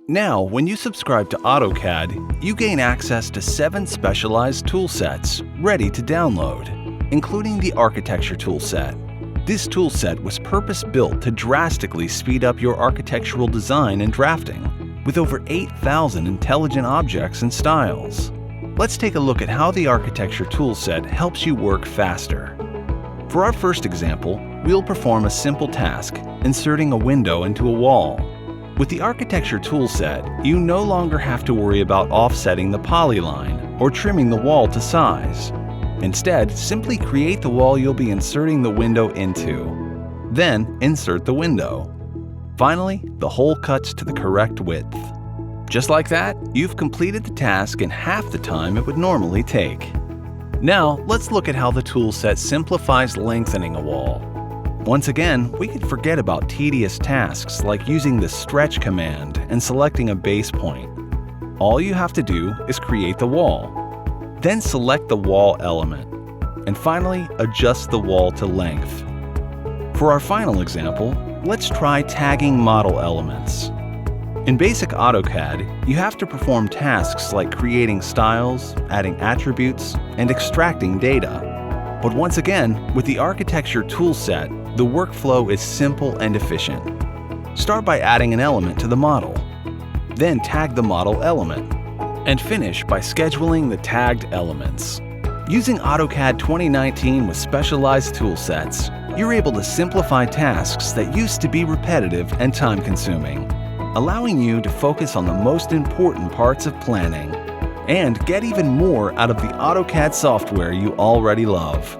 Now, when you subscribe to AutoCAD, you gain access to 7 specialized toolsets ready to download, including the Architecture toolset. This toolset was purpose-built to drastically speed up your architectural design and drafting, with over 8,000 intelligent objects and styles. Let's take a look at how the Architecture toolset helps you work faster. For our first example, we'll perform a simple task, inserting a window into a wall. With the Architecture toolset, you no longer have to worry about offsetting the polyline or trimming the wall to size. Instead, simply create the wall you'll be inserting the window into. Then, insert the window. Finally, the hole cuts to the correct width. Just like that, you've completed the task in half the time it would normally take. Now, let's look at how the toolset simplifies lengthening a wall. Once again, we could forget about tedious tasks like using the stretch command and selecting a base point. All you have to do is create the wall. Then select the wall element. And finally, adjust the wall to length. For our final example, let's try tagging model elements. In basic AutoCAD, you have to perform tasks like creating styles, adding attributes, and extracting data. But once again, with the Architecture toolset, the workflow is simple and efficient. Start by adding an element to the model. Then tag the model element. And finish by scheduling the tagged elements. Using AutoCAD 2019 with specialized toolsets, you're able to simplify tasks that used to be repetitive and time-consuming, allowing you to focus on the most important parts of planning and get even more out of the AutoCAD software you already love.